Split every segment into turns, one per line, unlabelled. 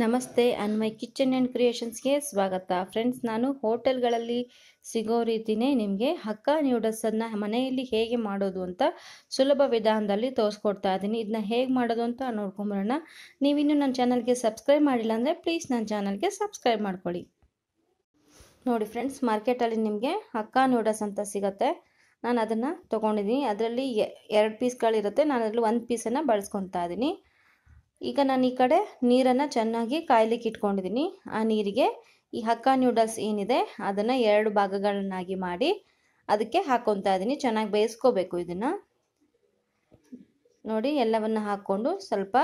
ನಮಸ್ತೆ Anvay kitchen and ಕ್ರಿಯೇಷನ್ಸ್ಗೆ ಸ್ವಾಗತ friends. ನಾನು ಹೋಟೆಲ್ಗಳಲ್ಲಿ ಸಿಗೋ ರೀತಿಯೇ ನಿಮಗೆ ಹಕ್ಕಾ ನ್ಯೂಡಲ್ಸನ್ನು ಮನೆಯಲ್ಲಿ ಹೇಗೆ ಮಾಡೋದು ಅಂತ ಸುಲಭ ವಿಧಾನದಲ್ಲಿ ತೋರಿಸ್ಕೊಡ್ತಾ ಇದ್ದೀನಿ. ಇದನ್ನ ಹೇಗೆ ಮಾಡೋದು ಅಂತ ನೋಡ್ಕೊಂಬರೋಣ. ನೀವಿನ್ನೂ ನನ್ನ ಚಾನಲ್ಗೆ ಸಬ್ಸ್ಕ್ರೈಬ್ ಮಾಡಿಲ್ಲ ಅಂದರೆ ಪ್ಲೀಸ್ ನನ್ನ ಚಾನಲ್ಗೆ ಸಬ್ಸ್ಕ್ರೈಬ್ ಮಾಡ್ಕೊಳ್ಳಿ. ನೋಡಿ ಫ್ರೆಂಡ್ಸ್, ಮಾರ್ಕೆಟಲ್ಲಿ ನಿಮಗೆ ಹಕ್ಕಾ ನ್ಯೂಡಲ್ಸ್ ಅಂತ ಸಿಗುತ್ತೆ. ನಾನು ಅದನ್ನು ತೊಗೊಂಡಿದ್ದೀನಿ. ಅದರಲ್ಲಿ 2 ಪೀಸ್ಗಳಿರುತ್ತೆ. ನಾನು ಅದರಲ್ಲಿ 1 ಪೀಸನ್ನು ಬಳಸ್ಕೊತಾ ಇದ್ದೀನಿ. ಈಗ ನಾನು ಈ ಕಡೆ ನೀರನ್ನು ಚೆನ್ನಾಗಿ ಕಾಯ್ಲಿಕ್ಕೆ ಇಟ್ಕೊಂಡಿದ್ದೀನಿ. ಆ ನೀರಿಗೆ ಈ ಹಕ್ಕಾ ನ್ಯೂಡಲ್ಸ್ ಏನಿದೆ ಅದನ್ನು 2 ಭಾಗಗಳನ್ನಾಗಿ ಮಾಡಿ ಅದಕ್ಕೆ ಹಾಕ್ಕೊತಾ ಇದ್ದೀನಿ. ಚೆನ್ನಾಗಿ ಬೇಯಿಸ್ಕೋಬೇಕು. ಇದನ್ನು ನೋಡಿ, ಎಲ್ಲವನ್ನು ಹಾಕ್ಕೊಂಡು ಸ್ವಲ್ಪ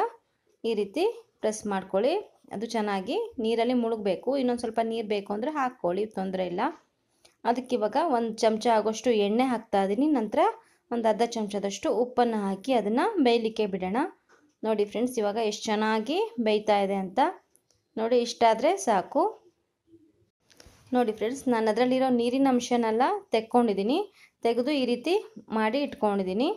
ಈ ರೀತಿ ಪ್ರೆಸ್ ಮಾಡ್ಕೊಳ್ಳಿ. ಅದು ಚೆನ್ನಾಗಿ ನೀರಲ್ಲಿ ಮುಳುಗಬೇಕು. ಇನ್ನೊಂದು ಸ್ವಲ್ಪ ನೀರು ಬೇಕು ಅಂದರೆ ಹಾಕ್ಕೊಳ್ಳಿ, ತೊಂದರೆ ಇಲ್ಲ. ಅದಕ್ಕೆ ಇವಾಗ 1 ಚಮಚ ಆಗೋಷ್ಟು ಎಣ್ಣೆ ಹಾಕ್ತಾ ಇದ್ದೀನಿ. ನಂತರ ಒಂದು ಅರ್ಧ ಚಮಚದಷ್ಟು ಉಪ್ಪನ್ನು ಹಾಕಿ ಅದನ್ನು ಬೇಯಲಿಕ್ಕೆ ಬಿಡೋಣ. ನೋಡಿ ಫ್ರೆಂಡ್ಸ್, ಇವಾಗ ಎಷ್ಟು ಚೆನ್ನಾಗಿ ಬೇಯ್ತಾ ಇದೆ ಅಂತ ನೋಡಿ. ಇಷ್ಟಾದರೆ ಸಾಕು. ನೋಡಿ ಫ್ರೆಂಡ್ಸ್, ನಾನು ಅದರಲ್ಲಿರೋ ನೀರಿನ ಅಂಶನೆಲ್ಲ ತೆಕ್ಕೊಂಡಿದ್ದೀನಿ. ತೆಗೆದು ಈ ರೀತಿ ಮಾಡಿ ಇಟ್ಕೊಂಡಿದ್ದೀನಿ.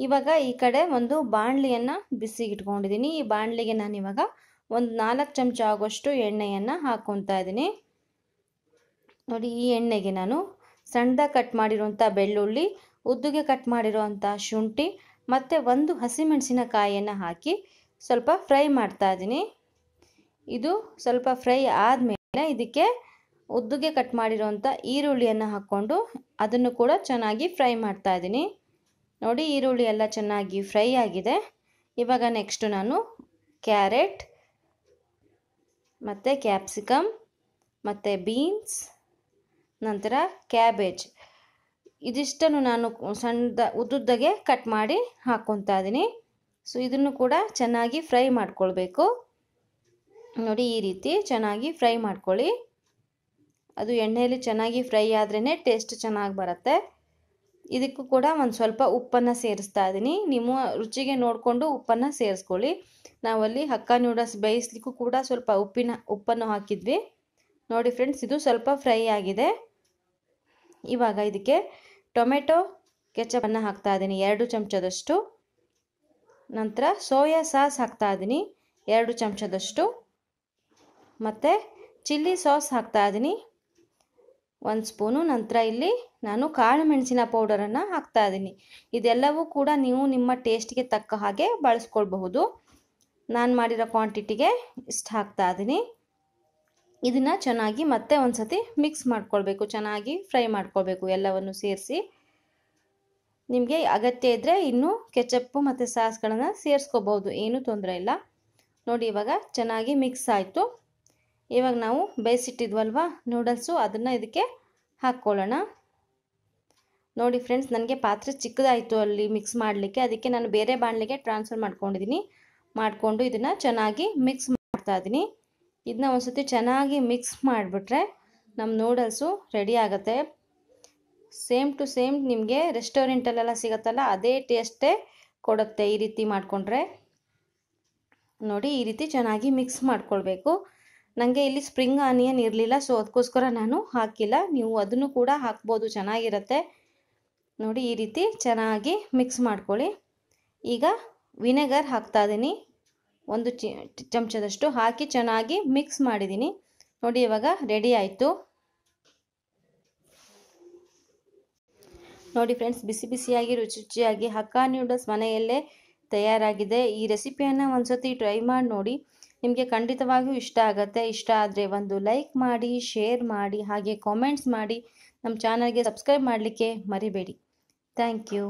ಇವಾಗ ಈ ಕಡೆ ಒಂದು ಬಾಣಲಿಯನ್ನು ಬಿಸಿಗೆ ಇಟ್ಕೊಂಡಿದ್ದೀನಿ. ಈ ಬಾಣಲಿಗೆ ನಾನು ಇವಾಗ ಒಂದು 4 ಚಮಚ ಆಗೋಷ್ಟು ಎಣ್ಣೆಯನ್ನು ಹಾಕ್ಕೊತಾ ಇದ್ದೀನಿ. ನೋಡಿ, ಈ ಎಣ್ಣೆಗೆ ನಾನು ಸಣ್ಣದಾಗಿ ಕಟ್ ಮಾಡಿರುವಂಥ ಬೆಳ್ಳುಳ್ಳಿ, ಉದ್ದುಗೆ ಕಟ್ ಮಾಡಿರುವಂಥ ಶುಂಠಿ ಮತ್ತು 1 ಹಸಿಮೆಣಸಿನಕಾಯಿಯನ್ನು ಹಾಕಿ ಸ್ವಲ್ಪ ಫ್ರೈ ಮಾಡ್ತಾ ಇದ್ದೀನಿ. ಇದು ಸ್ವಲ್ಪ ಫ್ರೈ ಆದಮೇಲೆ ಇದಕ್ಕೆ ಉದ್ದುಗೆ ಕಟ್ ಮಾಡಿರುವಂಥ ಈರುಳ್ಳಿಯನ್ನು ಹಾಕ್ಕೊಂಡು ಅದನ್ನು ಕೂಡ ಚೆನ್ನಾಗಿ ಫ್ರೈ ಮಾಡ್ತಾ ಇದ್ದೀನಿ. ನೋಡಿ, ಈರುಳ್ಳಿ ಎಲ್ಲ ಚೆನ್ನಾಗಿ ಫ್ರೈ ಆಗಿದೆ. ಇವಾಗ ನೆಕ್ಸ್ಟು ನಾನು ಕ್ಯಾರೆಟ್ ಮತ್ತು ಕ್ಯಾಪ್ಸಿಕಮ್ ಮತ್ತು ಬೀನ್ಸ್, ನಂತರ ಕ್ಯಾಬೇಜ್ ಇದಿಷ್ಟನ್ನು ನಾನು ಉದ್ದುದ್ದಾಗೆ ಕಟ್ ಮಾಡಿ ಹಾಕ್ಕೊತಾ ಇದ್ದೀನಿ. ಸೊ ಇದನ್ನು ಕೂಡ ಚೆನ್ನಾಗಿ ಫ್ರೈ ಮಾಡ್ಕೊಳ್ಬೇಕು. ನೋಡಿ, ಈ ರೀತಿ ಚೆನ್ನಾಗಿ ಫ್ರೈ ಮಾಡ್ಕೊಳ್ಳಿ. ಅದು ಎಣ್ಣೆಯಲ್ಲಿ ಚೆನ್ನಾಗಿ ಫ್ರೈ ಆದ್ರೇ ಟೇಸ್ಟ್ ಚೆನ್ನಾಗಿ ಬರುತ್ತೆ. ಇದಕ್ಕೂ ಕೂಡ ಒಂದು ಸ್ವಲ್ಪ ಉಪ್ಪನ್ನು ಸೇರಿಸ್ತಾ ಇದ್ದೀನಿ. ನಿಮ್ಮ ರುಚಿಗೆ ನೋಡಿಕೊಂಡು ಉಪ್ಪನ್ನು ಸೇರಿಸ್ಕೊಳ್ಳಿ. ನಾವಲ್ಲಿ ಹಕ್ಕಾ ನ್ಯೂಡಲ್ಸ್ ಬೇಯಿಸ್ಲಿಕ್ಕೂ ಕೂಡ ಸ್ವಲ್ಪ ಉಪ್ಪನ್ನು ಹಾಕಿದ್ವಿ. ನೋಡಿ ಫ್ರೆಂಡ್ಸ್, ಇದು ಸ್ವಲ್ಪ ಫ್ರೈ ಆಗಿದೆ. ಇವಾಗ ಇದಕ್ಕೆ ಟೊಮೆಟೊ ಕೆಚಪನ್ನು ಹಾಕ್ತಾ ಇದ್ದೀನಿ 2 ಚಮಚದಷ್ಟು. ನಂತರ ಸೋಯಾ ಸಾಸ್ ಹಾಕ್ತಾ ಇದ್ದೀನಿ 2 ಚಮಚದಷ್ಟು. ಮತ್ತು ಚಿಲ್ಲಿ ಸಾಸ್ ಹಾಕ್ತಾ ಇದ್ದೀನಿ 1 ಸ್ಪೂನು. ನಂತರ ಇಲ್ಲಿ ನಾನು ಕಾಳು ಮೆಣಸಿನ ಪೌಡರನ್ನು ಹಾಕ್ತಾ ಇದ್ದೀನಿ. ಇದೆಲ್ಲವೂ ಕೂಡ ನೀವು ನಿಮ್ಮ ಟೇಸ್ಟ್ಗೆ ತಕ್ಕ ಹಾಗೆ ಬಳಸ್ಕೊಳ್ಬಹುದು. ನಾನು ಮಾಡಿರೋ ಕ್ವಾಂಟಿಟಿಗೆ ಇಷ್ಟು ಹಾಕ್ತಾ ಇದ್ದೀನಿ. ಇದನ್ನು ಚೆನ್ನಾಗಿ ಮತ್ತೆ ಒಂದು ಸತಿ ಮಿಕ್ಸ್ ಮಾಡ್ಕೊಳ್ಬೇಕು. ಚೆನ್ನಾಗಿ ಫ್ರೈ ಮಾಡ್ಕೊಳ್ಬೇಕು ಎಲ್ಲವನ್ನು ಸೇರಿಸಿ. ನಿಮಗೆ ಅಗತ್ಯ ಇದ್ದರೆ ಇನ್ನೂ ಕೆಚಪ್ಪು ಮತ್ತು ಸಾಸ್ಗಳನ್ನು ಸೇರಿಸ್ಕೋಬಹುದು, ಏನೂ ತೊಂದರೆ ಇಲ್ಲ. ನೋಡಿ, ಇವಾಗ ಚೆನ್ನಾಗಿ ಮಿಕ್ಸ್ ಆಯಿತು. ಇವಾಗ ನಾವು ಬೇಯಿಸಿಟ್ಟಿದ್ವಲ್ವ ನೂಡಲ್ಸು, ಅದನ್ನು ಇದಕ್ಕೆ ಹಾಕ್ಕೊಳ್ಳೋಣ. ನೋಡಿ ಫ್ರೆಂಡ್ಸ್, ನನಗೆ ಪಾತ್ರೆ ಚಿಕ್ಕದಾಯಿತು ಅಲ್ಲಿ ಮಿಕ್ಸ್ ಮಾಡಲಿಕ್ಕೆ. ಅದಕ್ಕೆ ನಾನು ಬೇರೆ ಬಾಣಲಿಗೆ ಟ್ರಾನ್ಸ್ಫರ್ ಮಾಡ್ಕೊಂಡಿದ್ದೀನಿ. ಮಾಡಿಕೊಂಡು ಇದನ್ನು ಚೆನ್ನಾಗಿ ಮಿಕ್ಸ್ ಮಾಡ್ತಾ ಇದ್ದೀನಿ. ಇದನ್ನ ಒಂದು ಸತಿ ಚೆನ್ನಾಗಿ ಮಿಕ್ಸ್ ಮಾಡಿಬಿಟ್ರೆ ನಮ್ಮ ನೂಡಲ್ಸು ರೆಡಿ ಆಗುತ್ತೆ. ಸೇಮ್ ಟು ಸೇಮ್ ನಿಮಗೆ ರೆಸ್ಟೋರೆಂಟಲ್ಲೆಲ್ಲ ಸಿಗುತ್ತಲ್ಲ ಅದೇ ಟೇಸ್ಟೇ ಕೊಡುತ್ತೆ ಈ ರೀತಿ ಮಾಡಿಕೊಂಡ್ರೆ. ನೋಡಿ, ಈ ರೀತಿ ಚೆನ್ನಾಗಿ ಮಿಕ್ಸ್ ಮಾಡ್ಕೊಳ್ಬೇಕು. ನನಗೆ ಇಲ್ಲಿ ಸ್ಪ್ರಿಂಗ್ ಆನಿಯನ್ ಇರಲಿಲ್ಲ, ಸೊ ಅದಕ್ಕೋಸ್ಕರ ನಾನು ಹಾಕಿಲ್ಲ. ನೀವು ಅದನ್ನು ಕೂಡ ಹಾಕ್ಬೋದು, ಚೆನ್ನಾಗಿರುತ್ತೆ. ನೋಡಿ, ಈ ರೀತಿ ಚೆನ್ನಾಗಿ ಮಿಕ್ಸ್ ಮಾಡ್ಕೊಳ್ಳಿ. ಈಗ ವಿನೆಗರ್ ಹಾಕ್ತಾ ಇದ್ದೀನಿ 1 ಚಮಚದಷ್ಟು ಹಾಕಿ ಚೆನ್ನಾಗಿ ಮಿಕ್ಸ್ ಮಾಡಿದ್ದೀನಿ. ನೋಡಿ, ಇವಾಗ ರೆಡಿ ಆಯಿತು. ನೋಡಿ ಫ್ರೆಂಡ್ಸ್, ಬಿಸಿ ಬಿಸಿಯಾಗಿ ರುಚಿಯಾಗಿ ಹಕ್ಕಾ ನ್ಯೂಡಲ್ಸ್ ಮನೆಯಲ್ಲೇ ತಯಾರಾಗಿದೆ. ಈ ರೆಸಿಪಿಯನ್ನು ಒಂದ್ಸತಿ ಟ್ರೈ ಮಾಡಿ ನೋಡಿ. ನಿಮಗೆ ಖಂಡಿತವಾಗಿಯೂ ಇಷ್ಟ ಆಗುತ್ತೆ. ಇಷ್ಟ ಆದರೆ ಒಂದು ಲೈಕ್ ಮಾಡಿ, ಶೇರ್ ಮಾಡಿ, ಹಾಗೆ ಕಾಮೆಂಟ್ಸ್ ಮಾಡಿ. ನಮ್ಮ ಚಾನಲ್ಗೆ ಸಬ್ಸ್ಕ್ರೈಬ್ ಮಾಡಲಿಕ್ಕೆ ಮರಿಬೇಡಿ. Thank you.